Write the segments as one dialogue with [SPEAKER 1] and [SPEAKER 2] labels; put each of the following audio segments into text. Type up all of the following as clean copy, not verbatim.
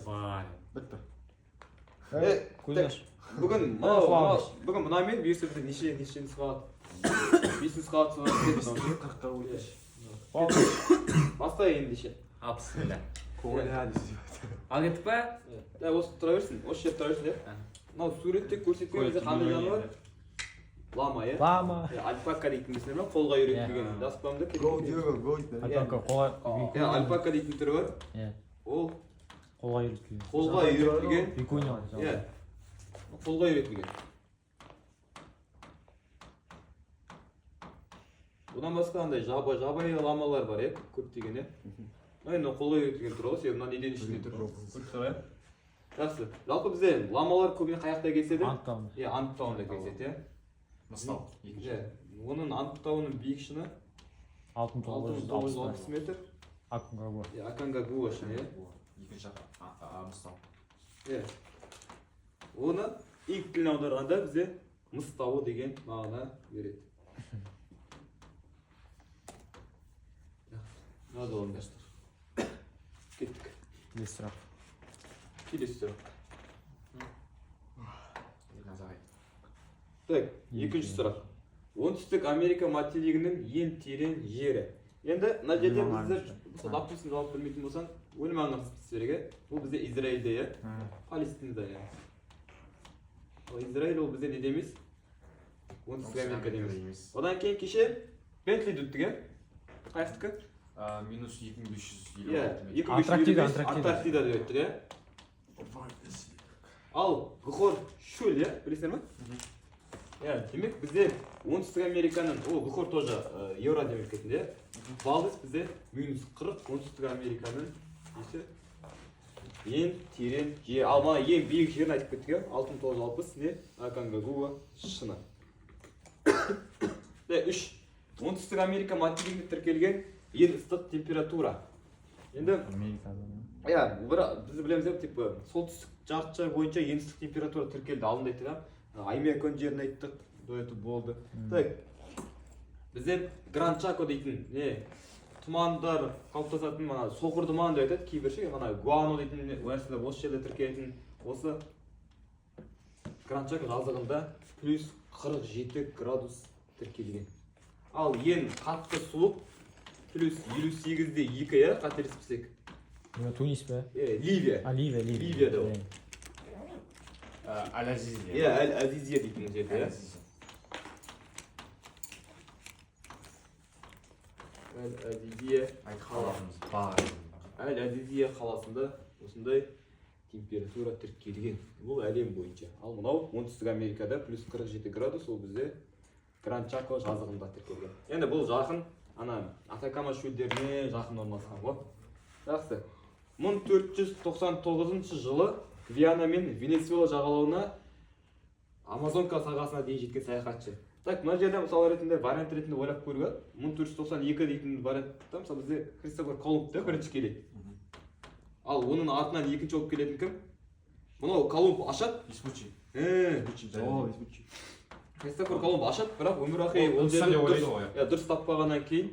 [SPEAKER 1] Vay.
[SPEAKER 2] Bitti.
[SPEAKER 3] Бүгін мынамен бұйырса бізде неше нұсқа алады? 5 нұсқа алады. Баста ендеше.
[SPEAKER 1] Ал бісміллә.
[SPEAKER 2] Ал
[SPEAKER 1] кеттік па?
[SPEAKER 3] Осы тұра берсін, осы жерде тұра берсін. Мынау суретте көрсеткен кезде қандай жануар? Лама, иә?
[SPEAKER 4] Лама.
[SPEAKER 3] Альпака дейтін білсіңдер ме? Қолға үйретілген. Жазып қоймын да. Альпака дейтін түрі бар. Ол
[SPEAKER 4] қолға үйретілген.
[SPEAKER 3] Қолға үйретілген.
[SPEAKER 4] Викуня.
[SPEAKER 3] Қолға үйретілген. Бұдан басқа андай жабайы ламалар бар, көптеген, енді қолға үйретілген тұр ғой, себебі мына неден ішінде тұр. Жақсы. Жалпы бізде ламалар көбіне қаяқта кездеседі?
[SPEAKER 4] Анықтауында.
[SPEAKER 3] Анықтауында кездеседі,
[SPEAKER 2] Мысал.
[SPEAKER 3] Оның анықтауының биік шыны 6960 метр. Аконгагуа шыны,
[SPEAKER 2] Екінші мысал.
[SPEAKER 3] Оны ilk тіліне аударғанда бізде мыс тауы деген мағына береді. Надо олыңдар. Кеттік.
[SPEAKER 4] Келесі сұрақ.
[SPEAKER 3] Келесі сұрақ. Так, екінші сұрақ. Оңтүстік Америка материгінің ең терең жері. Енді мына жерде біздер допустим жауап білмейтін болсаң, өлмаңыз сіздерге. Бұл бізде Израильде, Палестинада. Израиль ол бізде неде емес? Оңтүстік Америкада емес. Одан кейін кеше Бентлиді өттік, қайсыздікі?
[SPEAKER 2] Минус 2550.
[SPEAKER 3] Антарктидада өттік, Ал Ғұхор шөл, білесіңдер ме? Демек бізде оңтүстік Американың, Ғұхор тоже Еуразия мемлекетінде, Валдис бізде минус 40, оңтүстік Американың ең терең жер. Ал мана ең биік жерін айтып кеттік, 6960 не? Аконгагуа шыны. 3. Оңтүстік Америка материгінде тіркелген ең ыстық температура. Енді біз білеміз, солтүстік жартыжай бойынша ең ыстық температура тіркелді. Алдында айттық, Аймекон жерін айттық, дуэті болды. Бізде Гранд Чако дейтін, тұмандар қалыптасатын, соқыр тұман деп айтады, кейбірше, Гуано дейтін нәрселер осы жерде тіркелетін. Осы Гранд Чако жазығында плюс 47 градус тіркелген. Ал ең қатты суық плюс 58-де 2, қателеспесек.
[SPEAKER 4] Тунис пе?
[SPEAKER 3] Ливия. Ливияда ол.
[SPEAKER 2] Әл-Азизия.
[SPEAKER 3] Әл-Азизия дейтін жерде. Әл-Азизия қаласында осындай температура тіркелген. Бұл әлем бойынша. Ал мынау оңтүстік Америкада плюс 47 градус, ол бізде Гранд Чако жазығында тіркелген. Енді бұл жақын, Атакама шөлдеріне жақын орналасқан ғой. Жақсы. 1499 жылы Гвиана мен Венесуэла жағалауына Амазонка сағасына дейін жеткен саяхатшы. Так, мына жерде мысалы ретінде вариант ретінде ойлап көруге, 1492 дейтін вариантта мысалы бізде Кристофер Колумб бірінші келеді. Ал оның артынан екінші болып келетін кім? Мұнау Колумб ашады.
[SPEAKER 2] Веспуччи.
[SPEAKER 3] Кристофер Колумб ашады, бірақ өмір ақи ол жерді дұрыс таппағаннан кейін,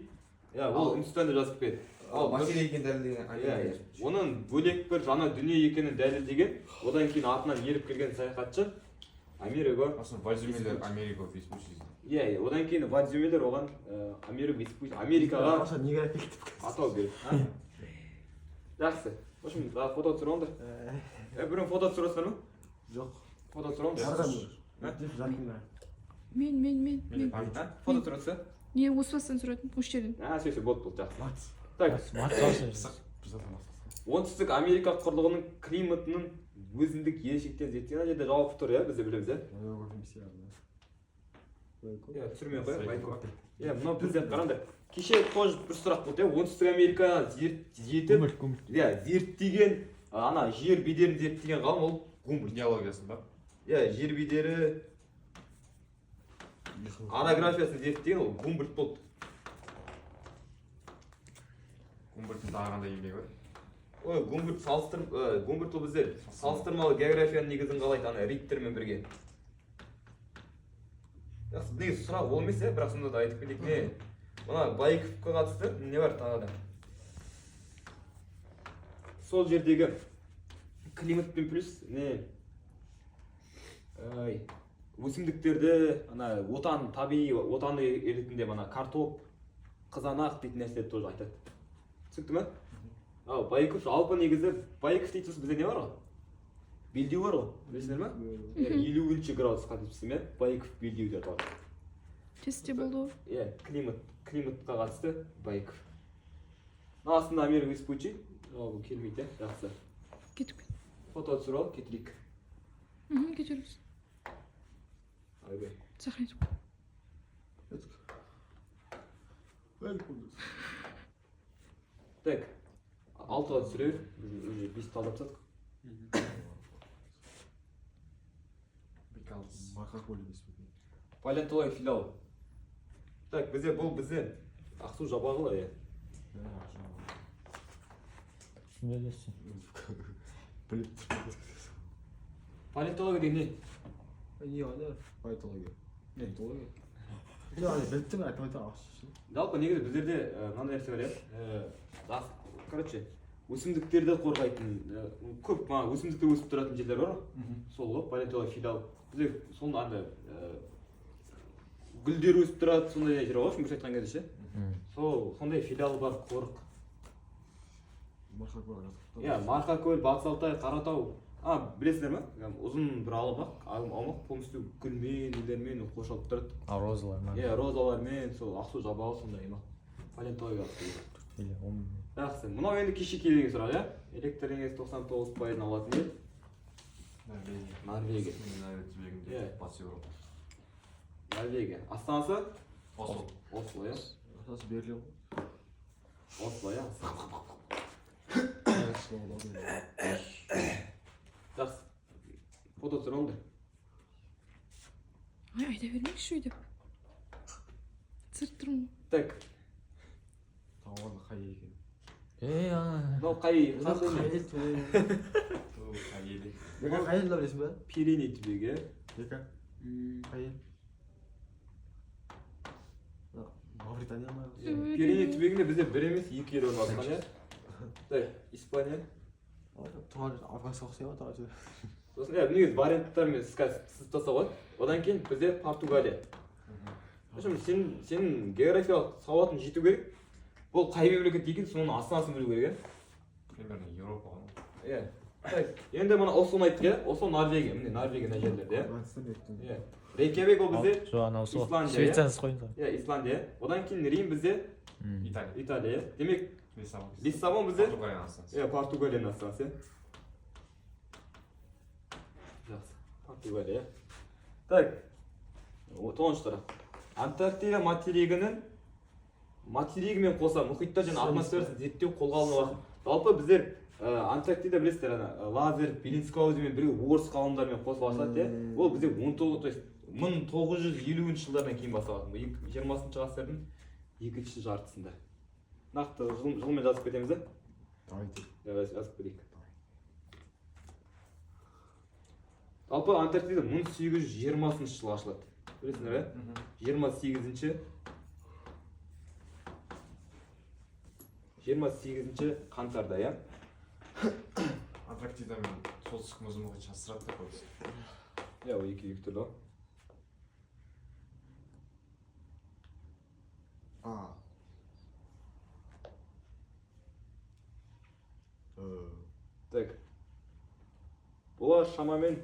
[SPEAKER 3] ол Үндістанды жазып келеді.
[SPEAKER 2] Мәселе екен дәлелдеген.
[SPEAKER 3] Оның бөлек бір жаңа дүние екенін дәлелдеген, одан кейін артынан еріп келген саяхатшы Америка.
[SPEAKER 2] Вальзюмелер Америка Веспуччи.
[SPEAKER 3] Одан кейін Вальзюмелер оған Америкаға атау береді. Жақсы. В общем, фото түсіріңдер. Бірін фото түсіресіңдер ме?
[SPEAKER 5] Жоқ.
[SPEAKER 3] Фото түсіріңдер.
[SPEAKER 5] Мен.
[SPEAKER 3] Фото түсіресің?
[SPEAKER 5] Не, осы бастан сұратым, осы жерден.
[SPEAKER 3] Сөйсе, болды, жақсы. Так, оңтүстік Америка құрлығының климатының өзіндік ерекшеліктерін зерттеген жерде жауап тұр, бізде білеміз, түсірмей қояйық. Мынау бізде қараңдар. Кеше тоже бір сұрақ болды, оңтүстік Американы зерттеген, жер бедерін зерттеген ғалым ол Гумбольдт.
[SPEAKER 2] Геологиясын ба?
[SPEAKER 3] Жер бедері орографиясын зерттеген ол Гумбольдт болды.
[SPEAKER 2] Гумбольдттың тағы қандай еңбегі бар?
[SPEAKER 3] Гумбольдт ол бізде салыстырмалы географияның негізін қалайды, Риттермен бірге. Негізі сұрақ ол емес, бірақ сонда да айтып кетейік. Мына Байковқа қатысты не бар тағы да? сол жердегі климатпен плюс не өсімдіктерді ана табиғи отаны ретінде мана картоп, қызанақ дейтін нәрселерді тоже айтады. Түсінікті ме? Ал Байков жалпы негізі Байков дейтін бізде не бар ғой? Белдеу бар ғой, білесіңдер ме? 50 градусқа дейсің ме? Байков белдеу деп аталады.
[SPEAKER 5] Тестте болды ғой.
[SPEAKER 3] Иә, климатқа қатысты Байков. Астында Америка Веспуччи, бұл келмейді, жақсы.
[SPEAKER 5] Кетіп кет.
[SPEAKER 3] Фото түсіріп алып кетелік.
[SPEAKER 5] Кетерміз.
[SPEAKER 3] Айбай.
[SPEAKER 5] Сохранить.
[SPEAKER 3] Так, 6-ға түсірер, біз 5 талдап тастадық. Палеонтология филиалы. Так, бізде Ақсу жабағы ғой,
[SPEAKER 4] Білесің.
[SPEAKER 3] Палеонтология деген не?
[SPEAKER 1] Не var Paleontologi.
[SPEAKER 3] Ne?
[SPEAKER 1] Paleontologi. Yani білттім айтып айтам ақшы.
[SPEAKER 3] Жалпы негізі біздерде мынандай нәрсе бар иә. Короче, өсімдіктерді қорғайтын көп өсімдіктер өсіп тұратын жерлер бар ғой. Сол ғой, палеонтология филиалы. Бізде сонда андай гүлдер өсіп тұрады, сондай жер ғой, бір айтқан кезде ше. Сондай филиалы бар қорық.
[SPEAKER 1] Марқакөл.
[SPEAKER 3] Иә, Марқакөл, Батыс Алтай, Қаратау. Білесіздер ме? Ұзын бір аумақ полностью гүлмен, нелермен қоршалып тұрады.
[SPEAKER 4] Розалармен.
[SPEAKER 3] Иә, розалармен, сол Ақсу жабағы сондай аймақ. Палеонтология
[SPEAKER 4] Или
[SPEAKER 3] жақсы. Мынау енді кеше келген сұрақ, иә? Электр энергиясы 99% алатын ел. Норвегия.
[SPEAKER 2] Түбегінде Батыс Еуропа.
[SPEAKER 3] Норвегия. Астанасы?
[SPEAKER 2] Осло.
[SPEAKER 3] Осло, иә?
[SPEAKER 1] Асасы Берлин.
[SPEAKER 3] Осло, иә? Жақсы. Фото түсір олды.
[SPEAKER 5] Айта бермейікші өйдеп. Түсіріп тұрмын.
[SPEAKER 3] Так.
[SPEAKER 1] Тауарлы қай екен?
[SPEAKER 3] Мынау қай
[SPEAKER 1] Қай елді білесің бе?
[SPEAKER 3] Пиреней түбегі.
[SPEAKER 1] Екі. Қай ел? Мавритания ма?
[SPEAKER 3] Пиреней түбегінде бізде бір емес, екі ел орналасқан, иә? Так, Испания.
[SPEAKER 1] Туған Афганға ұқсай ма?
[SPEAKER 3] Сосын, негізі варианттармен сызып тастауға. Одан кейін бізде Португалия. Сен географиялық сауатың жету керек. Бұл қай мемлекет екен, соның астанасын білу керек,
[SPEAKER 2] Примерно Еуропа ғой.
[SPEAKER 3] иә? Енді мына Ослоны айттық, иә? Осло Норвегия, міне Норвегия жерлерде, иә? Рейкьявик ол бізде Исландия,
[SPEAKER 4] Швейцариясыз қойыңыз.
[SPEAKER 3] иә, Исландия. Одан кейін Рим бізде Италия. Демек, Лиссабон бізде
[SPEAKER 2] Португалияның астанасы.
[SPEAKER 3] иә, Португалияның астанасы. Жақсы. Португалия. Так. 9-шы сұрақ. Антарктида материгімен қоса мұхиттар және атмосферасын зерттеу қолға алынып. Жалпы біздер Антарктида білесіздер, Лазер, Белинсгаузенмен бірге орыс ғалымдармен қосып ашылады, иә? Ол бізде 1950 жылдардан кейін басталған. 20 ғасырдың екінші жартысында. Нақты жылмен жазып кетеміз, да? Жазып кетейік. Жалпы Антарктида 1820 жылы ашылады. Білесіңдер, иә? 28 қаңтарда, иә?
[SPEAKER 2] Антарктида мен солтүстік мұзды мұхит жасырады да көбісі.
[SPEAKER 3] Иә, ол екі түрлі. Так. Бұлар шамамен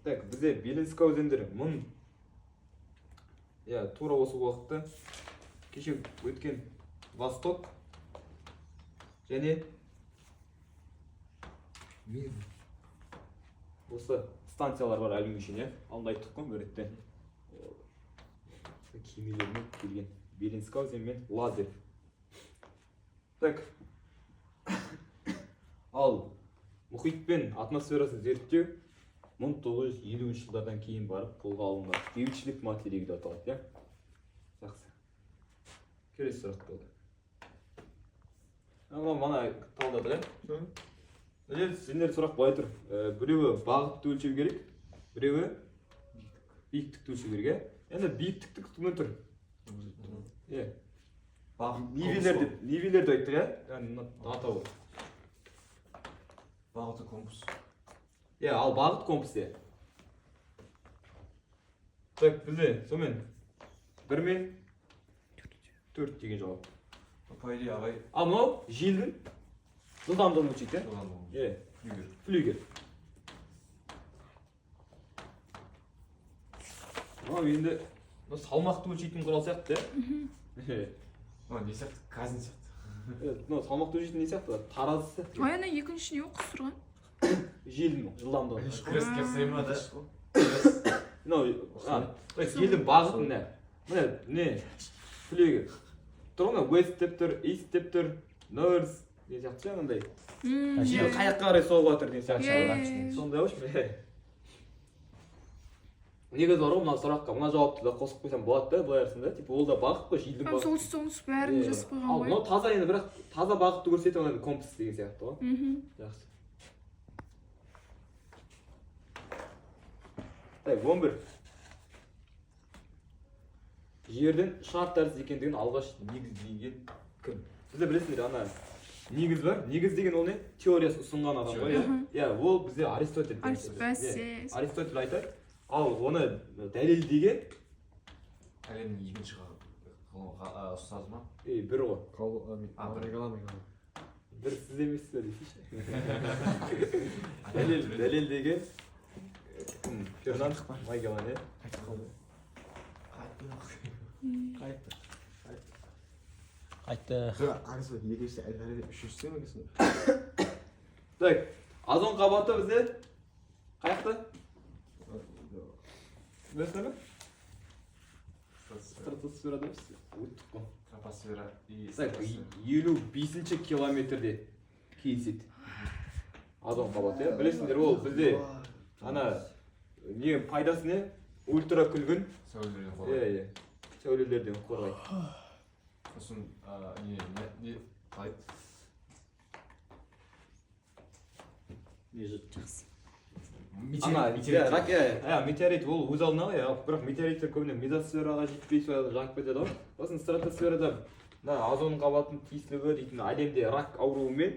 [SPEAKER 3] бізде Белинсгаузендер тура осы уақытта кеше өткен Восток және осы станциялар бар әлі үшін, иә? Алдында айттық қой, бір ретте. Кемелермен келген Белинсгаузен мен Лазер. Так. Ал мұхит пен атмосферасын зерттеу 1950 жылдардан кейін барып қолға алынған бейбітшілік материгі деп аталады, иә? Жақсы. Келесі сұрақ болды. Мана талдады, иә? Сендер сұрақ былай тұр. Біреуі бағытты өлшеу керек, біреуі биіктікті өлшеу керек, иә? Енді биіктікті күтумен тұр. Иә. Нивелерді айттық, иә? Атауы.
[SPEAKER 2] бағыты компас.
[SPEAKER 3] Иә, ал бағыт компас иә. Так, бізде сонымен 1 мен 4 деген жауап.
[SPEAKER 2] По идее ағай
[SPEAKER 3] Ал мынау желдің жылдамдығын өлшейді, иә?
[SPEAKER 2] оған болған.
[SPEAKER 3] Иә,
[SPEAKER 2] Флюгер.
[SPEAKER 3] флюгер. Мынау енді салмақты өлшейтін құрал сияқты, иә?
[SPEAKER 2] Мына не сияқты? Казин сияқты.
[SPEAKER 3] Мынау салмақты өлшейтін не сияқты? Таразы сияқты.
[SPEAKER 5] Ай ана екінші не оқыс тұрған?
[SPEAKER 3] Желдің жылдамдығы.
[SPEAKER 2] Крест келсе ма да?
[SPEAKER 3] Мынау желдің бағыты не? Міне, не? Флюгер. Тұр ғой, west деп тұр, east деп тұр, north деген сияқты ше андай. Жел қаяққа қарай соғып жатыр деген сияқты. Сондай ғой ше. Негізі бар ғой, мына сұраққа мына жауапты да қосып қойсам болады да, былай арасында. Типа ол да бағыт қой, желдің бағыты.
[SPEAKER 5] Солтүстік бәрін жазып қойған
[SPEAKER 3] Ал
[SPEAKER 5] ғой.
[SPEAKER 3] мынау таза енді бірақ таза бағытты көрсетіп оны компас деген сияқты ғой. Жақсы. Так, 11. Жердің шар тәрізді екендігін алғаш негіздеген кім? Сіздер білесіңдер, ана негіз бар. Негіз деген ол не? Теориясы ұсынған адам ғой. Иә, ол бізде Аристотель. Аристотель айтады. Ал оны дәлелдеген
[SPEAKER 2] әлемнің екінші ұстазы ма?
[SPEAKER 3] бір ғой. Бір сіз емессіз бе десейші. Дәлелдеген Фернанд Магеллан, иә?
[SPEAKER 4] Қайтты.
[SPEAKER 1] Ағысы екіншісі Әл-Фараби, үшіншісі ме екенсің?
[SPEAKER 3] Так, озон қабаты бізде қаяқта? Білесіңдер ме? Стратосферада емес, өттік қой.
[SPEAKER 2] Тропосфера и
[SPEAKER 3] Так, 55-ші километрде кездеседі. Озон қабаты, иә? Білесіңдер, ол бізде ана не пайдасы не? Ультра күлгін.
[SPEAKER 2] сәулелерден қорғайды.
[SPEAKER 3] Иә. Сәулелерден қорғайды.
[SPEAKER 2] Сосын не қалай?
[SPEAKER 5] Жақсы.
[SPEAKER 3] Метеорит ол өз алдына ғой, бірақ метеориттер көбіне мезосфераға жетпей жағып кетеді ғой. Сосын стратосферада озон қабатының тиісілігі дейтін әлемде рак ауруымен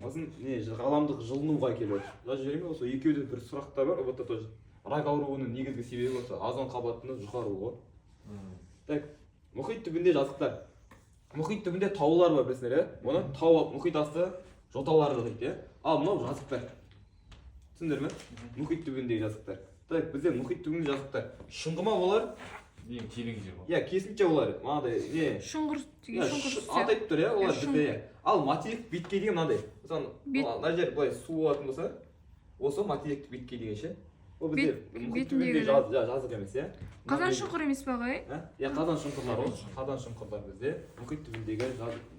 [SPEAKER 3] сосын ғаламдық жылынуға келеді. Жазып жіберейін бе? Осы екеуде бір сұрақтар бар, вот тоже. Рак ауруының негізгі себебі осы озон қабатының жұқаруы. Так, мұхит түбінде жазықтар. Мұхит түбінде таулар бар, білесіңдер, иә? Оны тау мұхит асты жоталары дейді, иә? Ал мынау жазықтар. Түсіндіңдер ме? Мұхит түбіндегі жазықтар. Так, бізде мұхит түбіндегі жазықтар. Шұңғыма олар?
[SPEAKER 2] Ең терең жер бар.
[SPEAKER 3] Иә, керісінше олар. Мынадай, не?
[SPEAKER 5] Шұңғыр деген шұңғыр.
[SPEAKER 3] Атайып тұр, иә? Олар бізде. Ал материк бетке деген мынадай. Мысалы, мына жер былай су болатын болса, осы материк бетке деген ше. Ол бізде мұхит түбінде жазық емес, иә?
[SPEAKER 5] Қазан шұңқыр емес пе ағай?
[SPEAKER 3] Иә, қазан шұңқырлар ғой. Қазан шұңқырлар бізде мұхит түбіндегі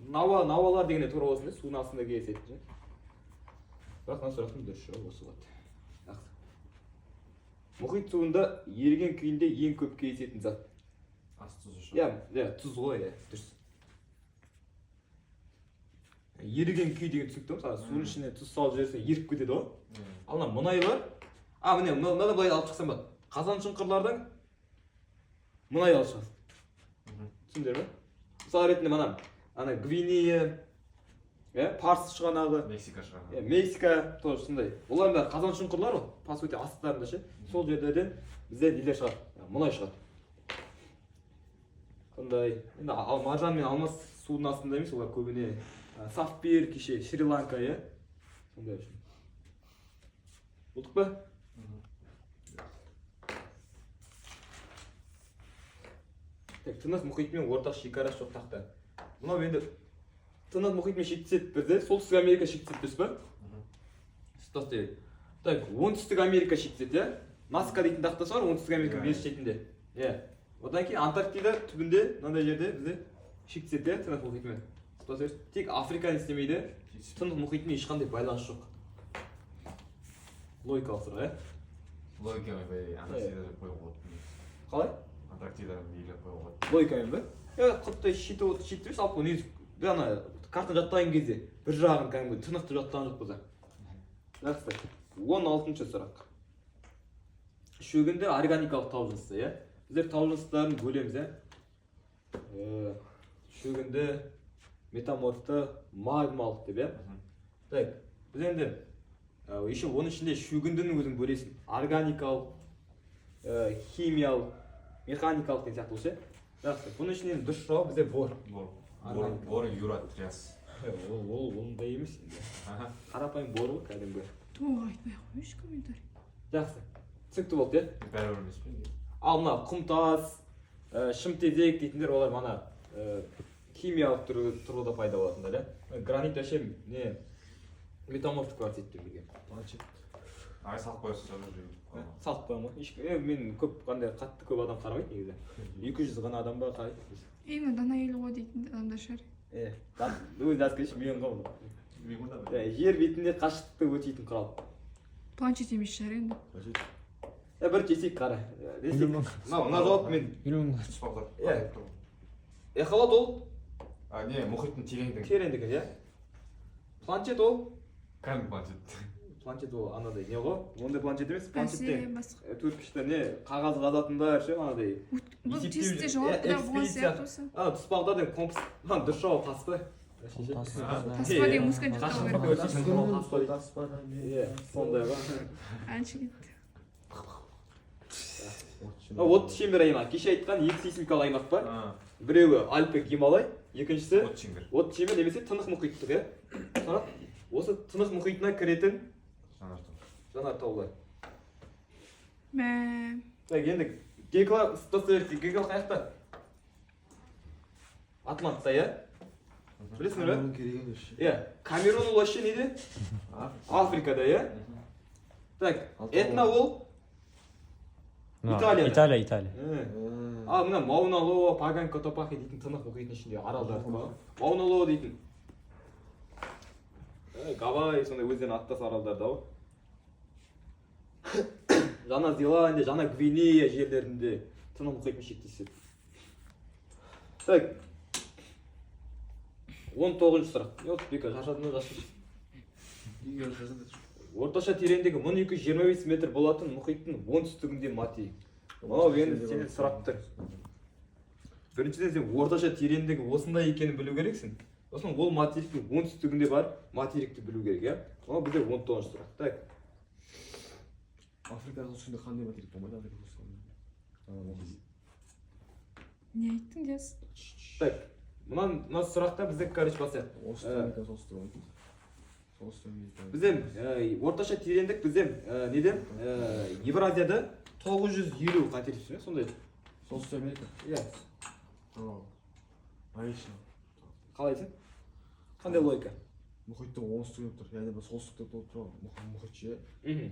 [SPEAKER 3] науалар дегенде тура болсын, судың астында кездесетін. Бірақ мына сұрақтың дұрыс жауабы осы болады. Жақсы. Мұхит суында еріген күйінде ең көп кездесетін зат.
[SPEAKER 2] Ас тұзы шу.
[SPEAKER 3] Иә, тұз ғой, иә, дұрыс. Еріген күй деген түсінікті ғой, мысалы судың ішіне тұз салып жіберсең еріп кетеді ғой. Ал мына мұнай бар. Міне, мынаны былай алып шықсам болады. Қазан шұңқырлардан мұнай алып шығасың. Түсіндіңдер ме? Мысалы ретінде ана Гвинея, Парсы шығанағы,
[SPEAKER 2] Мексика шығанағы.
[SPEAKER 3] Мексика, тоже сондай. Олардың бәрі қазан шұңқырлар ғой, по сути астарында ше. Сол жерден бізде нелер шығады, мұнай шығады. Сондай. Енді маржан мен алмас судың астында емес, олар көбіне сафир, кеше Шри-Ланка, иә. Сондай үшін. Болдық па? Тынық мұхитымен ортақ шекарасы жоқ тақта. Мынау енді Тынық мұхитымен шектеседі бізде, Солтүстік Америка шектеседі дұрыс па? Ұстастай. Так, Оңтүстік Америка шектеседі, иә? Наска дейтін тақтасы бар, Оңтүстік Америка бес шетінде. Иә. Одан кейін Антарктида түбінде, мынандай жерде бізде шектеседі, иә, Тынық мұхитымен. Ұстастай. Тек Африканы істемейді, Тынық мұхитымен ешқандай байланыс жоқ. Логикалық сұрақ, иә?
[SPEAKER 2] Логикамен бәй, Антарктида қойып қойды.
[SPEAKER 3] Қалай?
[SPEAKER 2] Антарктида билеп қойып қойды.
[SPEAKER 3] Логикамен ба? Құттай шетіп алып қой, ана картаны жаттаған кезде бір жағын кәдімгі тынықты жаттаған жоқ болса. Жақсы. 16-шы сұрақ. Шөгінді органикалық тау жынысы, иә? Біздер тау жыныстарын бөлеміз, иә? Шөгінді, метаморфты, магмалық деп, иә? Так, біз енді еще оның ішінде шөгіндінің өзін бөлесің. Органикалық, химиялық, механикалық деген сияқты ше. Жақсы. Бұның ішінен дұрыс жауап бізде бор.
[SPEAKER 2] Бор юра тряс.
[SPEAKER 3] Ол ондай емес енді. Қарапайым бор ғой кәдімгі.
[SPEAKER 5] Тура айтпай ақ қойшы комментарий.
[SPEAKER 3] Жақсы. Түсінікті болды, иә?
[SPEAKER 2] Бәрібір емес пе?
[SPEAKER 3] Ал мына құмтас, шымтезек дейтіндер олар мана химиялық тұрғыда пайда болатындар, иә? Гранит әше не метаморфтық кварцит демеген.
[SPEAKER 2] Ай салып қоясың жаңа
[SPEAKER 3] Салып қоямын ғой. Мен көп қандай қатты көп адам қарамайды негізі. 200 ғана адам ба қарайды.
[SPEAKER 5] Именно дана елі ғой дейтін адамдар шығар.
[SPEAKER 3] Өзі жазып кетші миллион ғой. Жер бетінде қашықтықты өтейтін құрал.
[SPEAKER 5] Планшет емес шығар енді.
[SPEAKER 3] Бір кесек қара. Мына жауап мен. Эхолот ол?
[SPEAKER 2] Не, мұхиттың тереңдігі.
[SPEAKER 3] Тереңдігі, иә? Планшет ол?
[SPEAKER 2] Кәдімгі планшет.
[SPEAKER 3] Планшет ол анадай не ғой? Ондай планшет емес, планшетте
[SPEAKER 5] басқа.
[SPEAKER 3] төртпішті не қағаз жазатындар ше анадай.
[SPEAKER 5] Бұл тестте жауап бірақ болған сияқты осы.
[SPEAKER 3] Тұспағдардан компас. Дұрыс жауап таспа.
[SPEAKER 5] Таспа деген музыка жаттау керек.
[SPEAKER 3] Сондай ба.
[SPEAKER 5] Әнші кетті.
[SPEAKER 3] От шеңбер аймақ. Кеше айтқан екі сейсмикалық аймақ бар. Біреуі Альпі Гималай, екіншісі от шеңбер немесе Тынық мұхиттық, иә? Осы Тынық мұхитына кіретін жанартаулар. Енді Гекла стационарский Гекла қаяқта? Атлантта, иә? Білесіңдер бе? Иә, Камерун ол вообще неде? Африкада, иә? Так, Этна ол?
[SPEAKER 4] Италия.
[SPEAKER 3] Ал мына Мауна-Лоо, Паган-Котопахи дейтін Тынық мұхитының ішінде аралдар бар. Мауна-Лоо дейтін. Гавай сондай өздерінің аттас аралдар да. Жаңа Зеландия, жаңа Гвинея жерлерінде Тынық мұхитымен шектеседі. Так. 19-ші сұрақ. Бека шаршадың ба жасшы? Орташа тереңдігі 1225 метр болатын мұхиттың оңтүстігінде материк. Мынау енді сенен сұрап тұр. Біріншіден сен орташа тереңдігі осындай екенін білу керексің. Сосын ол материктің оңтүстігінде бар материкті білу керек, иә? Мынау бізде 19-ші сұрақ. Так.
[SPEAKER 1] Африканың солтүстігінде қандай материк болмайды?
[SPEAKER 5] Не айттың дес?
[SPEAKER 3] Так. Мына сұрақта бізде короче басайық. Бізден орташа тереңдік бізден неден? Евразияда 950 қателеспесем, сондай.
[SPEAKER 1] Солтүстік Америка?
[SPEAKER 3] Иә.
[SPEAKER 1] Логично.
[SPEAKER 3] Қалай айтсың? Қандай логика?
[SPEAKER 1] Мұхиттың оңтүстігінде тұр, яғни солтүстікте тұр мұхит ше.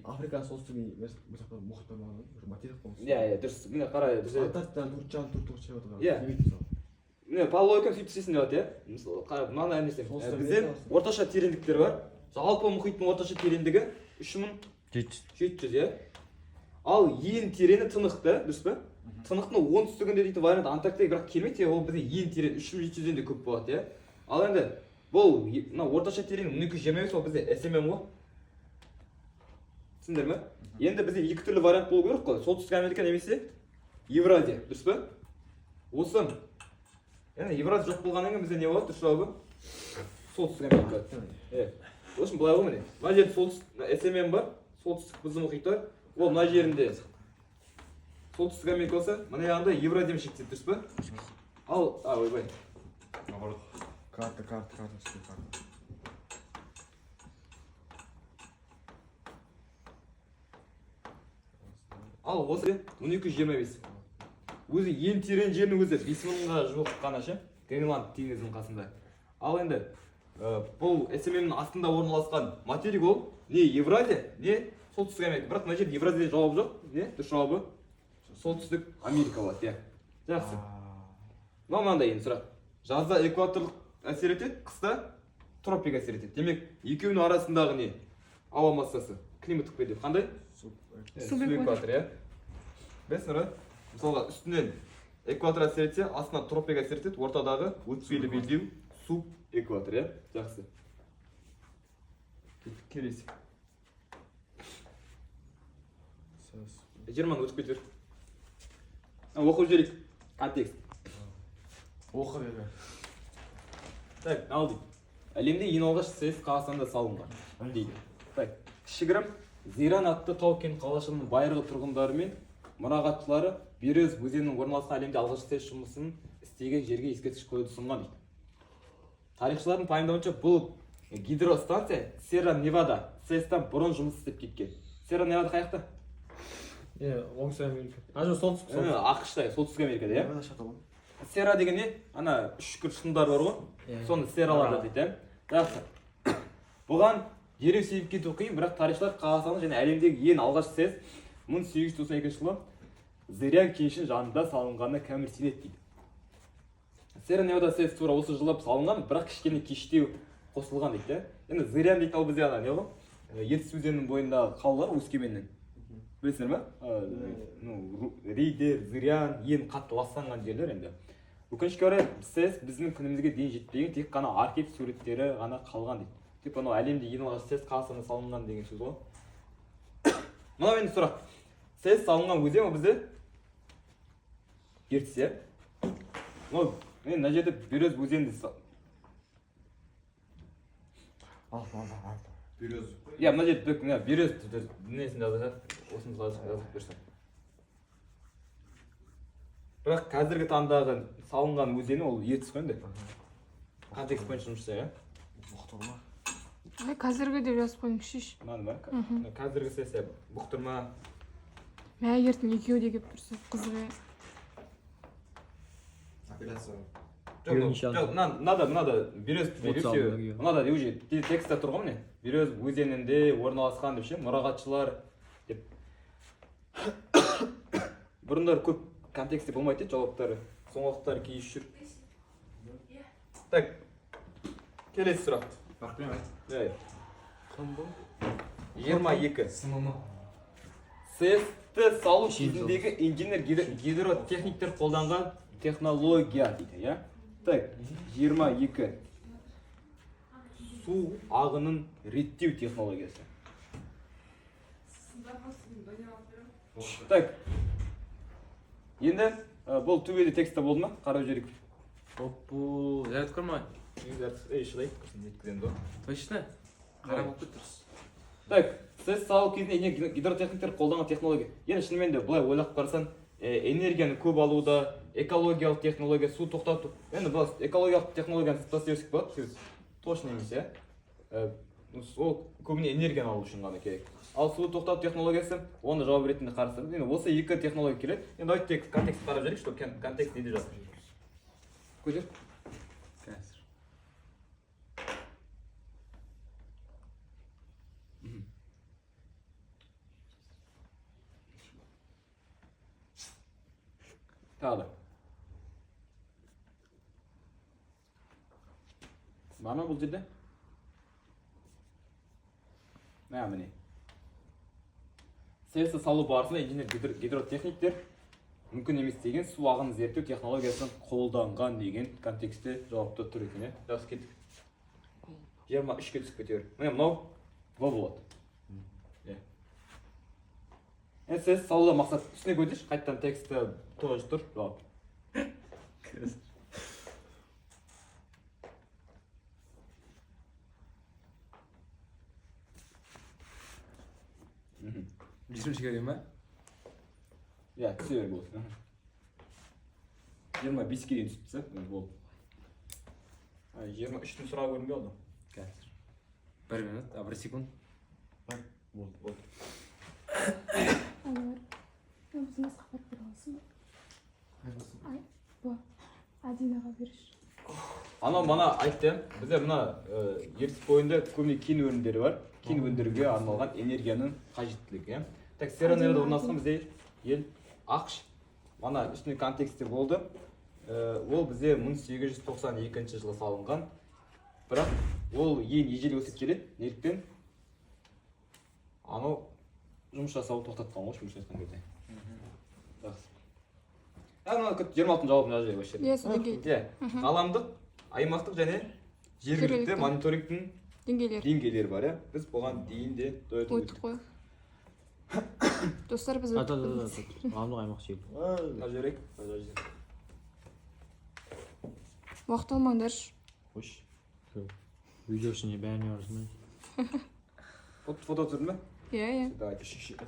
[SPEAKER 1] Африканың солтүстігінде мұхит болмаған, материк болмаса.
[SPEAKER 3] Иә, дұрыс. Міне қарай, дұрыс.
[SPEAKER 1] Антарктидадан турк шығып отырған.
[SPEAKER 3] Иә. Міне по логикам сөйтіп істесін деп жатыр, иә? Қарап, мынаны нәрсе. Бізден орташа тереңдіктер бар. Жалпы мұхиттың орташа тереңдігі 3700, иә? Ал ең тереңі Тынықта, дұрыс па? Тынықтың оңтүстігінде дейтін вариант Антарктидаға бірақ келмейді, ол бізде ең терең 3700-ден де көп болады, иә? Ал енді бұл орташа терең 1225, ол бізде SMM ғой. Түсіндіңдер ме? Енді бізде екі түрлі вариант болу керек қой. Солтүстік Америка немесе Евразия, дұрыс па? Осы яғни Евразия жоқ болғаннан кейін бізде не болады? Дұрыс жауабы? Солтүстік Америка. Осыны былай ғой міне. Мына жерде солтүстік SMM бар, солтүстік біздің мұхит бар. Ол мына жерінде солтүстік Америка болса, мына жағында Евразиямен шектеседі, дұрыс па? Ал, ойбай.
[SPEAKER 2] Наоборот.
[SPEAKER 1] Карта.
[SPEAKER 3] Ал осы 1225. Өзі ең терең жерінің өзі 5000-ға жуық қана ше, Гренланд теңізінің қасында. Ал енді бұл SMM-нің астында орналасқан материк ол не Евразия, не солтүстік Америка. Бірақ мына жерде Евразия жауабы жоқ, не? Дұрыс жауабы солтүстік Америка болады, иә. Жақсы. Мынандай енді сұрақ. Жазда экваторлық әсер етеді, қыста тропик әсер етеді. Демек, екеуінің арасындағы не? Ауа массасы, климаттық бедел қандай? Субэкватор, иә. Білесіңдер ме? Мысалға үстінен экватор әсер етсе, астынан тропик әсер етеді, ортадағы өтпелі белдеу субэкватор, иә. Жақсы. Келесі. 20 өтіп кетер. Оқып жіберейік. Контекст.
[SPEAKER 1] Оқы бері.
[SPEAKER 3] Так, ал дейді. Әлемде ең алғаш СС Қазақстанда салынған дейді. Так, кішігірім Зырян атты тау-кен қалашығының байырғы тұрғындары мен мұрағатшылары Берез өзенінің орналасқан әлемде алғашқы тест жұмысын істеген жерге ескерткіш қоюды ұсынған дейді. Тарихшылардың пайымдауынша бұл гидростанция Сьерра-Невада СЭС-тан бұрын жұмыс істеп кеткен. Сьерра-Невада қаяқта?
[SPEAKER 4] оңтүстік америка. Ана солтүстік.
[SPEAKER 3] ақш-та, солтүстік америкада, иә?
[SPEAKER 1] шаталан.
[SPEAKER 3] Сьерра деген не? Ана үшкір шыңдар бар ғой. Соны сьерралар дейді. Жақсы. Бұған дереу себеп кету қиын, бірақ тарихшылар Қазақстанның және әлемдегі ең алғашқы СЭС 1892 жылы Зырян кенішінің жанында салынғанына кәміл сенеді дейді. Сьерра-Невада СЭС тура осы жылы салынған, бірақ кішкене кештеу қосылған дейді. Енді Зырян дейді, ол бізде ана не ғой? Ертіс өзенінің бойындағы қалалар Өскеменнің. Білесіңдер ме? Риддер, Зырян, ең қатты ластанған жерлер енді. Өкінішке орай СЭС біздің күнімізге дейін жетпеген, тек қана архив суреттері ғана қалған дейді. Тек анау әлемде ең алғаш СЭС Қазақстанда салынған деген сөз ғой. Мынау енді сұрақ. СЭС салынған өзен ол бізде Ертіс, иә? Мен мына жерде Берез өзенді
[SPEAKER 2] Берез.
[SPEAKER 3] Иә, мына жерде Берез несін жазып, осыны жазып берсем. Бірақ қазіргі таңдағы салынған өзені ол Ертіс қой енді. Контекст бойынша жұмыс жасайды,
[SPEAKER 5] Ай, қазіргі деп жазып қойыңызшы.
[SPEAKER 3] мынаны ба? Қазіргі СЭС бұқтырма.
[SPEAKER 5] Мә ертең екеуі де келіп тұрса, қызығы.
[SPEAKER 2] Апелляция.
[SPEAKER 3] Мынада Берез версия. Мынада уже текстте тұр ғой міне. Берез өзенінде орналасқан деп ше, мұрағатшылар деп. Бұрындар көп контексте болмайды жауаптары. Соңғы уақыттары кейіш жүр. Так. Келесі сұрақ.
[SPEAKER 2] Рахмет.
[SPEAKER 3] 22.
[SPEAKER 2] СММ.
[SPEAKER 3] СЭС-ті салу кезіндегі инженер гидротехниктер қолданған технология дейді, иә? Так, 22. Су ағынын реттеу технологиясы. Так. Енді бұл төбеде текстте болды ма? Қарап жүрейік.
[SPEAKER 4] Опу, заряд көрмай.
[SPEAKER 3] Шыдай, жеткіземін до.
[SPEAKER 4] Точно? Қарап оқып тұрсыз.
[SPEAKER 3] Так, СЭС салу кезінде гидротехниктер қолданған технология. Енді шынымен де былай ойлап қарасаң, энергияны көп алуда, экологиялық технология, су тоқтату. Енді бұл экологиялық технологияны сызбас деусік болады, сөз точно емес, иә? Ол көбіне энергияны алу үшін ғана керек. Ал су тоқтату технологиясы, оны жауап ретінде қарастырып. Енді осы екі технология келеді. Енді давайте тек контекст қарап жүрейік, что контекст неде жатыр. Көтер. Қазір. Тағы. Бар ма бұл жерде? Міне. СЭС-ті салу барысында инженер гидротехниктер мүмкін емес деген су ағынын зерттеу технологиясын қолданған деген контекстте жауапты тұр екен, жақсы кеттік. 23-ке түсіп кетер. Міне мынау бұл болады. СЭС салуда мақсат үстіне көтеш, қайттан текстті тоғыз тұр, жауап.
[SPEAKER 4] Жүзімші көрейін ба?
[SPEAKER 3] Иә, түсе бер болды. 25-ке дейін түсіп түсіп, болды. 23-тің сұрақ көрінбей алды.
[SPEAKER 4] Қазір. 1 минут, 1 секунд.
[SPEAKER 3] Болды.
[SPEAKER 5] Алар. Өзіңіз қапат бір алсын. Ай, бұл. Адинаға беріш.
[SPEAKER 3] Анау мана айтты, бізде мына ертіс бойында көбіне кен өнімдері бар. Кен өндіруге арналған энергияның қажеттілігі. Так, Сьерра-Невада орналасқан бізде ел ақш. Мана үстіне контекстте болды. Ол бізде 1892 жылы салынған. Бірақ ол ең ежелі өсіп келеді. Неліктен? Анау жұмыс жасауы тоқтатқан ғой, жұмыс жасаған кезде. Жақсы. Ана 26-ның жауабын жазып жібер.
[SPEAKER 5] Иә,
[SPEAKER 3] ғаламдық, аймақтық және жергілікті мониторингтің деңгейлері бар, иә? Біз бұған дейін де
[SPEAKER 5] өттік қой. Достар, біз өттік.
[SPEAKER 4] Ғаламдық аймақ жер.
[SPEAKER 3] Жіберейік.
[SPEAKER 5] Уақыт алмаңдар.
[SPEAKER 4] Қош. Видео ішіне бәріне арызмай.
[SPEAKER 3] Фото түсірдің бе?
[SPEAKER 5] Иә.
[SPEAKER 3] Давайте.
[SPEAKER 1] секрет.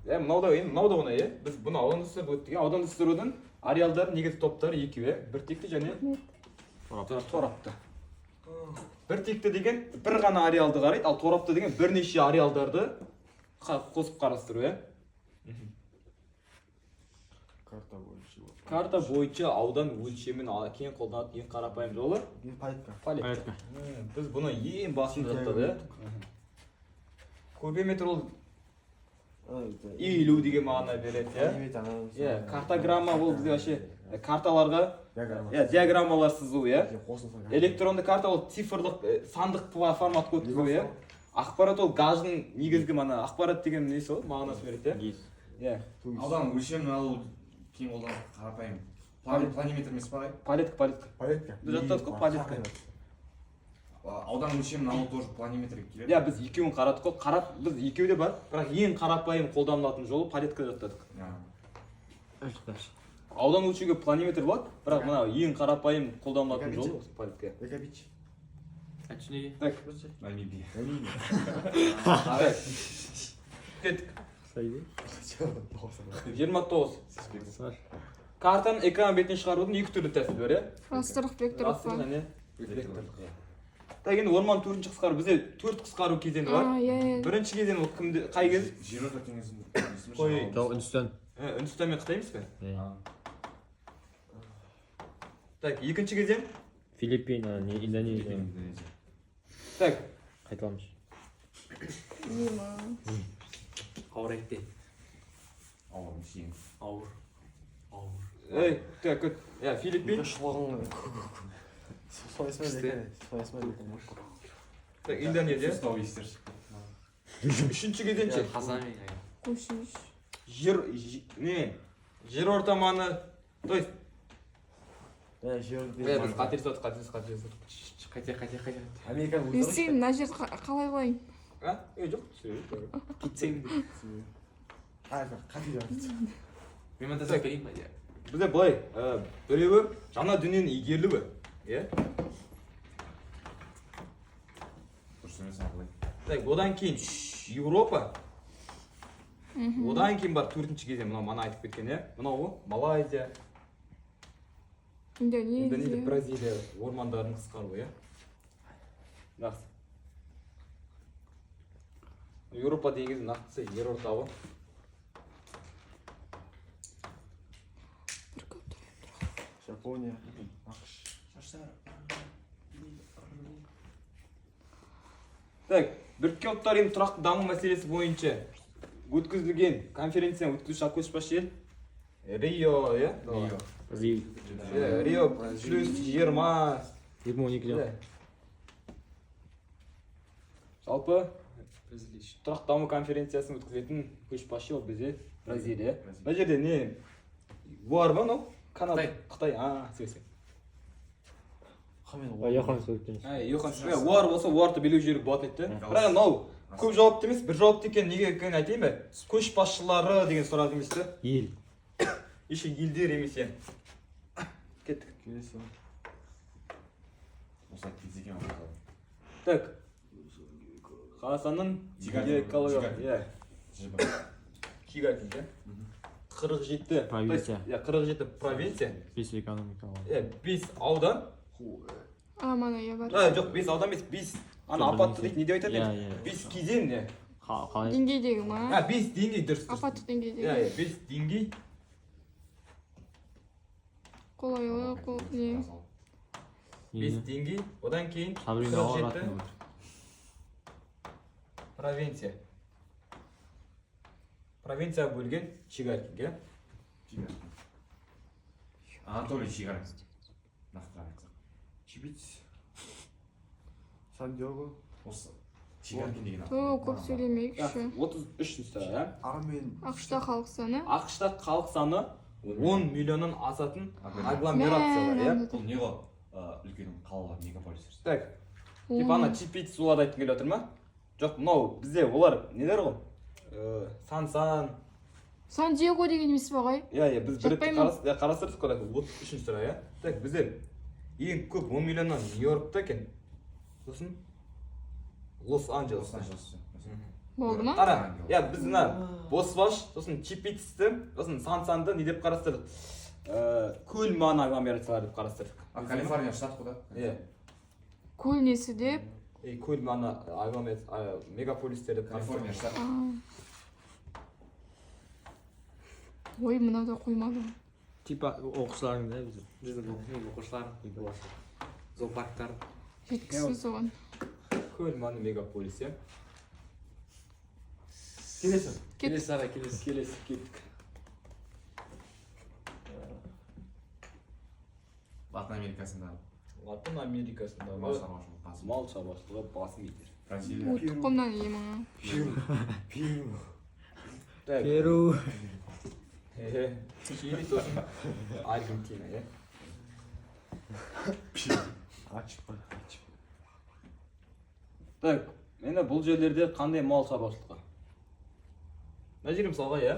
[SPEAKER 3] Мынау да оңай, иә. Біз бұны аудан түсіріп аудан түсірудің ареалдары негізгі топтары екеу, иә. Біртекті және торапты. Біртекті деген бір ғана ареалды қарайды, ал торапты деген бірнеше ареалдарды қосып қарастыру, иә. Карта бойынша аудан өлшемін кең қолданатын ең қарапайым жолы палетка. Біз бұны ең басында жаттады, иә. Кубометр ол иілу деген мағына береді, иә. Картограмма ол бізде вообще карталарға диаграммалар сызу, иә. Электронды карта ол цифрлық сандық формат өткізу, иә. Ақпарат ол газдың негізгі ақпарат деген несі ол мағынасы береді, иә.
[SPEAKER 2] аудан өлшемін алу кең қолданып қарапайым. Планиметр емес па?
[SPEAKER 3] Палетка. Біз жаттадық қой палетка.
[SPEAKER 2] Аудан өлшемін алу тоже планиметрге келеді.
[SPEAKER 3] Иә, біз екеуін қарадық қой. Біз екеуі де бар, бірақ ең қарапайым қолданылатын жолы палетка жаттадық. Аудан өлшеуге планиметр болады, бірақ мына ең қарапайым қолданылатын жолы осы палетка.
[SPEAKER 4] Түсінеге.
[SPEAKER 3] Так,
[SPEAKER 2] Намибия.
[SPEAKER 3] кеттік. 29. Картаның экран бетіне шығарудың екі түрлі тәсіл бар, иә?
[SPEAKER 5] Растрлық векторлық па?
[SPEAKER 3] және векторлық. Так, енді орман төртінші қысқару. Бізде 4 қысқару кезеңі бар.
[SPEAKER 5] Иә.
[SPEAKER 3] Бірінші кезең ол кімде, қай кез?
[SPEAKER 2] Жерорта теңізінің
[SPEAKER 3] Қой.
[SPEAKER 4] Үндістан.
[SPEAKER 3] Үндістан мен Қытай емес пе? Так, екінші кезең?
[SPEAKER 4] Филиппин, Индонезия.
[SPEAKER 3] Так,
[SPEAKER 4] Қайталамыз. Ауыр етте.
[SPEAKER 2] ауыр несең.
[SPEAKER 4] Ауыр.
[SPEAKER 3] так, Филиппин. Так, Индонезия.
[SPEAKER 2] Ұстау естерші.
[SPEAKER 3] Үшінші кезең ше?
[SPEAKER 4] Хазами.
[SPEAKER 5] Қошиш.
[SPEAKER 3] Жер ортаманы, то есть
[SPEAKER 1] Американың
[SPEAKER 5] Естейін, мына жерді қалай қойын?
[SPEAKER 3] жоқ,
[SPEAKER 4] Кетсең. Мен мында берейін ба?
[SPEAKER 3] бізде былай, біреуі жаңа дүниенің игерілуі, иә?
[SPEAKER 2] Дұрыс емес ақылай.
[SPEAKER 3] Так, одан кейін Еуропа. Одан кейін бар төртінші кезең, мына айтып кеткен, иә? Мынау ғой, Малайзия, Индонезия, Бразилия ормандарының қысқаруы, иә? Жақсы. Еуропа деген кезде нақтысы жерорта ғой.
[SPEAKER 1] Жапония, ақш.
[SPEAKER 3] Так, Біріккен ұлттар ұйымының тұрақты даму мәселесі бойынша өткізілген конференцияның өткізуші көшбасшы ел Рио, иә? Рио плюс 20.
[SPEAKER 4] 2012.
[SPEAKER 3] Жалпы тұрақты даму конференциясын өткізетін көшбасшы ол бізде Бразилия. Бұл жерде не? Бар ма мынау? Канада, Қытай. Сөйсе. Олар болса, оларды билеу жері болатын еді. Бірақ мынау көп жауапты емес, бір жауапты екен, неге екенін айтайын ба? Көшбасшылары деген сұрақ емес те.
[SPEAKER 4] Ел.
[SPEAKER 3] Еще елдер емес ең. Кеттік.
[SPEAKER 2] Осы айтып екен ғой.
[SPEAKER 3] Так. Қазақстанның экология. Кига дейді. 47
[SPEAKER 4] провинция.
[SPEAKER 3] 47 провинция.
[SPEAKER 4] 5 экономикалық.
[SPEAKER 3] 5 аудан.
[SPEAKER 5] Мана я бар.
[SPEAKER 3] Жоқ, 5 аудан емес, 5 апатты дейді, не деп айтады? 5 кезең не?
[SPEAKER 5] Деңгейдегі ма?
[SPEAKER 3] 5 деңгей дұрыс.
[SPEAKER 5] Апаттық деңгейдегі.
[SPEAKER 3] 5 деңгей.
[SPEAKER 5] Қолайлы, не?
[SPEAKER 3] 5 деңгей, одан кейін 47 провинция. Провинция бөлген Чигаркинге.
[SPEAKER 2] Анатолий Чигаркин. Нақтырақ айтсақ.
[SPEAKER 1] Чибиц, Сан-Диего.
[SPEAKER 2] Осы Чигаркин деген
[SPEAKER 5] Көп сөйлемейікші.
[SPEAKER 3] 33 сұрақ,
[SPEAKER 1] Армен.
[SPEAKER 5] Ақшта халық саны?
[SPEAKER 3] ақшта халық саны 10 миллионнан асатын агломерациялар, иә?
[SPEAKER 2] Бұл не ғой? Үлкен қалалар, мегаполистер.
[SPEAKER 3] Так, типа ана Чипиц соларды айтып келе отыр ма? Жоқ, мынау бізде олар нелер ғой?
[SPEAKER 5] Сан-Диего деген емес па ғой?
[SPEAKER 3] Иә, біз бір қарастырдық қой, 33 сұрақ, иә? Так, бізде ең көп 10 миллионнан Нью-Йоркта екен. Сосын Лос-Анджелес.
[SPEAKER 5] Болды ма?
[SPEAKER 3] Қара, иә біз мына Босфаш, сосын Чипитсті, сосын Сан-Санды не деп қарастырдық? Көл маңы агломерациялар деп қарастырдық.
[SPEAKER 2] Калифорния штат қой да.
[SPEAKER 3] Иә.
[SPEAKER 5] Көл несі деп?
[SPEAKER 3] Көл маңы мегаполистер деп
[SPEAKER 2] Калифорния штат.
[SPEAKER 5] Ой, мынада қоймады.
[SPEAKER 4] Типа оқушылардың да біздің оқушылар зоопарктар.
[SPEAKER 5] Жеткісіз оған.
[SPEAKER 3] Көл маңы мегаполис, иә.
[SPEAKER 1] келесі
[SPEAKER 3] Келесі кеттік.
[SPEAKER 2] Латын Америкасындағы
[SPEAKER 3] Латын Америкасындағы
[SPEAKER 2] мал шаруашылығы басым.
[SPEAKER 3] мал шаруашылығы басым етер.
[SPEAKER 2] Бразилия.
[SPEAKER 5] Тұқымнан емің.
[SPEAKER 4] Перу.
[SPEAKER 3] Чили сосын Аргентина, иә.
[SPEAKER 1] Açık.
[SPEAKER 3] Так, енді бұл жерлерде қандай мал шаруашылығы? Мына жерге мысалға, иә.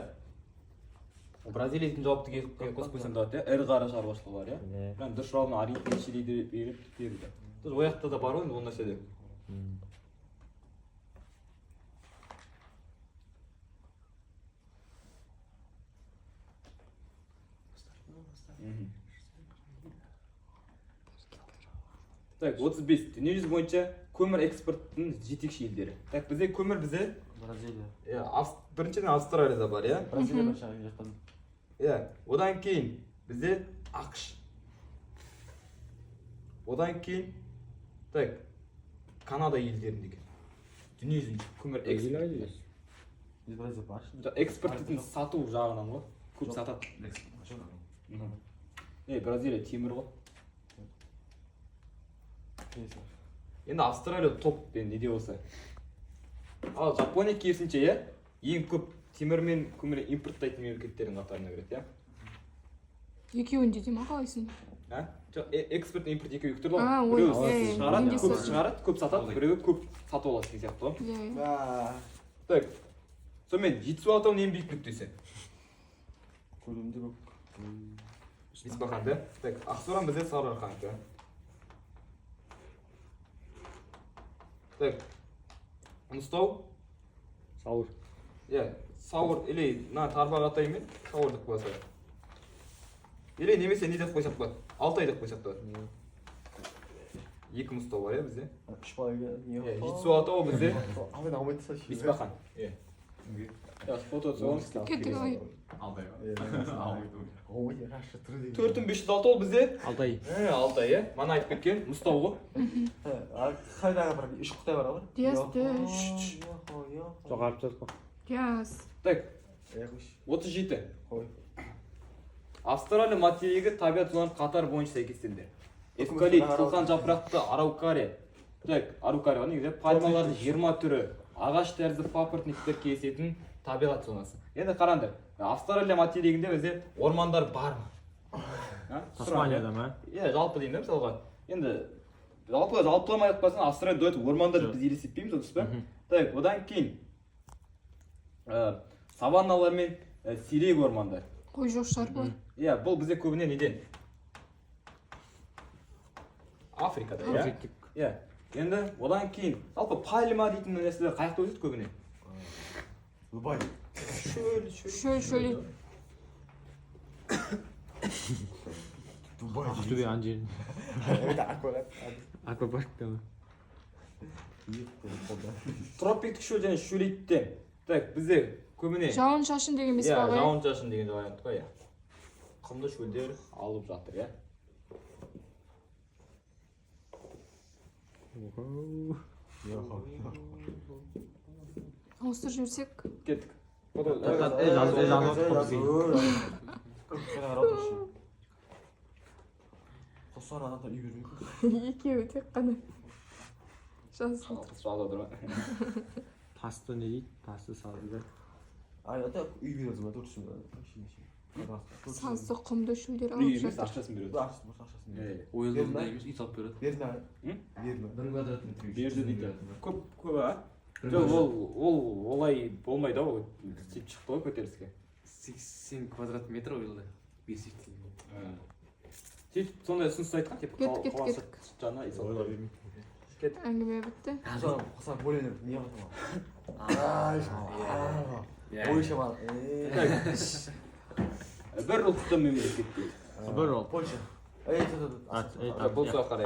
[SPEAKER 3] Бразилияның жауапты қосып қойсам да болады, ірі қара шаруашылығы бар, иә. Прям дұрыс жауабын Аргентина, Чилиде берді. Біз ояқта да бар ғой ол нәрседе. Так, 35. Дүниежүзі бойынша көмір экспортының жетекші елдері. Так, бізде көмір
[SPEAKER 1] Бразилия.
[SPEAKER 3] біріншіден Австралияда бар, иә?
[SPEAKER 1] Бразилия başa жақын.
[SPEAKER 3] Иә, одан кейін бізде ақш. Одан кейін так, Канада елдеріндегі дүниежүзінде көмір экспорт.
[SPEAKER 1] Biz Brazilya baş.
[SPEAKER 3] Экспорттың сату жағынан ғой. Көп сатады. Бразилия темір ғой. Енді Австралия топ неде болса. Ал Жапония керісінше, иә? Ең көп темір мен көмір импорттайтын мемлекеттердің қатарына кіреді, иә?
[SPEAKER 5] Екеуінде де ма қалайсың?
[SPEAKER 3] Экспорт, импорт екеуі тұр ғой.
[SPEAKER 5] Ой,
[SPEAKER 3] Біреуі шығарады, көп
[SPEAKER 5] ендесі.
[SPEAKER 3] шығарады, көп сатады, біреуі көп сатып алады деген сияқты ғой.
[SPEAKER 5] Иә.
[SPEAKER 3] Так, сонымен жетісу алатауының ең биік нүктесі.
[SPEAKER 1] Kuyruğumda yok.
[SPEAKER 3] Бесбақан, да? Так, Ақсоран бізде Сарыарқанікі. Так, Мұзтау?
[SPEAKER 4] Сауыр.
[SPEAKER 3] Иә, Сауыр, или Тарбағатай мен Сауыр деп қойса. Или немесе не деп қойсақ болады? Алтай деп қойсақ болады. Екі Мұзтау бар, иә бізде?
[SPEAKER 1] Üç baygı.
[SPEAKER 3] Жетісу алатауы бізде
[SPEAKER 1] Abi ne olmadı saçı.
[SPEAKER 3] Бесбақан. Иә. Фото түсіреміз.
[SPEAKER 5] Кеттік ай.
[SPEAKER 2] Алтай.
[SPEAKER 1] Ой, рашы тұрды.
[SPEAKER 3] 4506 ол бізде
[SPEAKER 4] Алтай.
[SPEAKER 3] Алтай, иә? Мана айтып кеткен Мұзтау ғой.
[SPEAKER 1] Қайдағы бір үш құтай бар ғой?
[SPEAKER 5] Дияс.
[SPEAKER 4] Жоғарып жатыр.
[SPEAKER 5] Дияс.
[SPEAKER 3] Так, 37. Австралия материгі табиғат зоналарын қатар бойынша сәйкестенді. Эвкалипт, қылқан жапырақты араукария. Так, араукария негізі пальмалардың 20 түрі, ағаш тәрізді папоротниктер кездесетін табиғат зонасы. Енді қараңдар, Австралия материгінде бізде ормандар бар ма?
[SPEAKER 4] Тасманияда ма?
[SPEAKER 3] Иә, жалпы деймін, мысалға. Енді жалпыламай айтпасын, Австралияда ормандар біз елестетпейміз, дұрыс па? Так, одан кейін саванналар мен сирек ормандар.
[SPEAKER 5] Қой жоқшар бар.
[SPEAKER 3] Иә, бұл бізде көбіне неден? Африкада, иә? Иә. Енді одан кейін жалпы пальма дейтін нәрселер қаяқта өседі көбіне?
[SPEAKER 1] Дубай.
[SPEAKER 5] Шөл.
[SPEAKER 1] Дубай.
[SPEAKER 4] Ақтөбе Анжир.
[SPEAKER 1] Evet, akvarat.
[SPEAKER 4] Аквапаркта ма?
[SPEAKER 3] Тропиктік шөл және шөлейттен. Так, бізде көбіне
[SPEAKER 5] Жауын шашын деген емес па ғой?
[SPEAKER 3] жауын шашын деген вариант қой, иә. Құмды шөлдер алып жатыр, иә.
[SPEAKER 5] Ауыстырып жіберсек?
[SPEAKER 3] Кеттік.
[SPEAKER 1] Қосар адамдар үй бермейді.
[SPEAKER 5] Екеуі тек қана. Жазып.
[SPEAKER 3] Жазып отыр.
[SPEAKER 4] Тасты не дейді? Тасты салды.
[SPEAKER 1] Ата үй береді ма дұрысын.
[SPEAKER 5] Сазды құмды шөлдер
[SPEAKER 3] Үй
[SPEAKER 5] алып
[SPEAKER 3] емес,
[SPEAKER 5] жатыр.
[SPEAKER 3] ақшасын береді.
[SPEAKER 1] Ақшасын.
[SPEAKER 4] Ойылдың емес, үй салып береді.
[SPEAKER 1] Берді. Берді.
[SPEAKER 2] 1 квадрат метр.
[SPEAKER 3] Берді дейді. Көп, а? Жоқ, ол олай болмайды ғой. Сөйтіп шықты ғой көтеріліске.
[SPEAKER 4] 80 квадрат метр ойылды. Бесіктен.
[SPEAKER 3] Сөйтіп сондай ұсыныс айтқан, типа
[SPEAKER 5] Кеттік.
[SPEAKER 3] жаңа үй салып береді.
[SPEAKER 5] Әңгіме бітті.
[SPEAKER 1] Қоса бөлініп не қылды
[SPEAKER 4] Иә.
[SPEAKER 1] бойша бар
[SPEAKER 3] бір ұлттық мемлекет дейді.
[SPEAKER 6] Бір ол.
[SPEAKER 1] Польша
[SPEAKER 3] Бұл сұрақ қарай.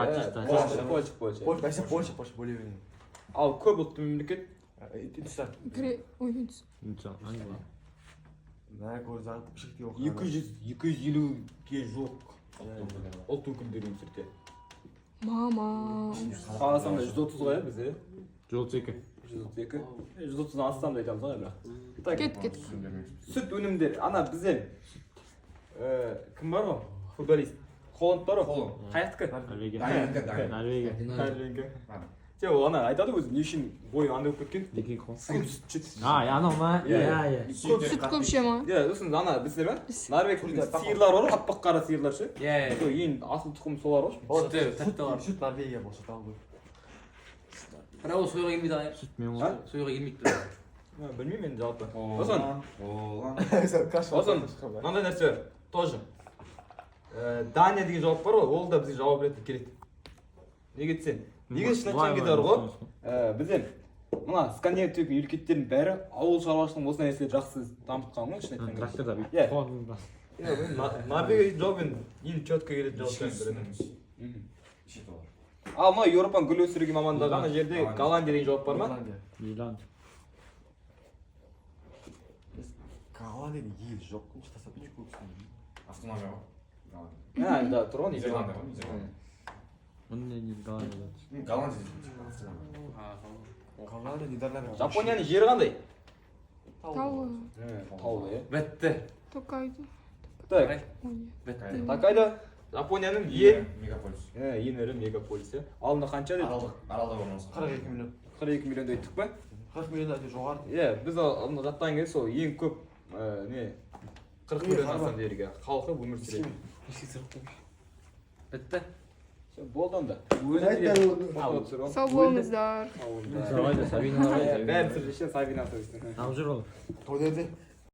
[SPEAKER 3] Польша.
[SPEAKER 1] Польша бөле берейін
[SPEAKER 3] Ал көп ұлтты мемлекет
[SPEAKER 1] Үндістан
[SPEAKER 5] Үндістан.
[SPEAKER 6] Англия.
[SPEAKER 1] мә көрді шектеу оқыған
[SPEAKER 3] 250-ге жоқ ұлт өкілдері өмір сүрді.
[SPEAKER 5] Мама.
[SPEAKER 3] Қаласам да 130 ғой бізде.
[SPEAKER 6] 132.
[SPEAKER 3] 132. 130-дан астам да айтамыз ғой бірақ.
[SPEAKER 5] Кет.
[SPEAKER 3] Сүт өнімдері. Ана бізден кім бар ғой? Футболист. Холланд бар ғой? Қаяқтікі?
[SPEAKER 6] Норвегия.
[SPEAKER 3] Норвегия. Жоқ, ана айтады өзі не үшін бойы андай болып кеткен?
[SPEAKER 6] Анау ма? Иә.
[SPEAKER 5] Сүт көп ше ма?
[SPEAKER 3] Иә, сосын ана білсіздер ма? Норвегияда сиырлар бар ғой, аппақ қара сиырлар ше.
[SPEAKER 4] Иә.
[SPEAKER 3] Ең асыл тұқым солар ғой.
[SPEAKER 4] Тәтті бар.
[SPEAKER 1] сүт Норвегия болса тағы ғой
[SPEAKER 4] Бірақ ол сойға келмейді ағай.
[SPEAKER 6] Сүт мен ғой.
[SPEAKER 4] Сойға келмейді.
[SPEAKER 3] Білмеймін енді жалпы.
[SPEAKER 2] Оған.
[SPEAKER 3] Мынандай нәрсе бар. Тоже. Дания деген жауап бар ғой, ол да бізге жауап ретінде келеді. Неге десең? Неге шын айтқан кезде бар ғой? Бізден мына скандинавия мемлекеттердің бәрі ауыл шаруашылығын осы нәрселерді жақсы дамытқан ғой шын айтқан кезде.
[SPEAKER 6] Тракторда
[SPEAKER 3] Иә.
[SPEAKER 6] бүйтіп.
[SPEAKER 3] Норвегия жауабын ең четко келеді жауаптан
[SPEAKER 2] Шет олар.
[SPEAKER 3] Ал мына Еуропаның гүл өсіруге мамандаған жерде Голландия деген жауап бар ма?
[SPEAKER 6] Ирландия.
[SPEAKER 1] Голландияда ел жоқ тастап не көксін
[SPEAKER 2] Автономия ғой.
[SPEAKER 3] Да, тұр ғой
[SPEAKER 2] Нидерланды ғой, Нидерланды.
[SPEAKER 6] Мұндай не Голландия.
[SPEAKER 2] Голландия.
[SPEAKER 1] Голландия Нидерланд
[SPEAKER 3] Жапонияның жері қандай?
[SPEAKER 5] Тауы.
[SPEAKER 3] Таулы, иә.
[SPEAKER 4] Бітті.
[SPEAKER 5] Токайдо.
[SPEAKER 3] Так,
[SPEAKER 4] Бітті.
[SPEAKER 3] Такайда Жапонияның ең
[SPEAKER 2] Мегаполис.
[SPEAKER 3] ең ірі мегаполис, иә. Алдында қанша дедік?
[SPEAKER 2] Аралда орналасқан.
[SPEAKER 1] 42 миллион
[SPEAKER 3] 42 миллионды айттық па?
[SPEAKER 1] 40 миллиондан өте жоғары
[SPEAKER 3] Иә, біз алдында жаттаған кезде сол ең көп не 40 миллион астам жерге халқы өмір сүреді.
[SPEAKER 4] Бітті.
[SPEAKER 3] Болды онда.
[SPEAKER 5] Сау болыңыздар.
[SPEAKER 6] Давай да Сабина.
[SPEAKER 3] Бәрін сіздерше Сабина.
[SPEAKER 6] Там жүр ол.
[SPEAKER 1] той жерде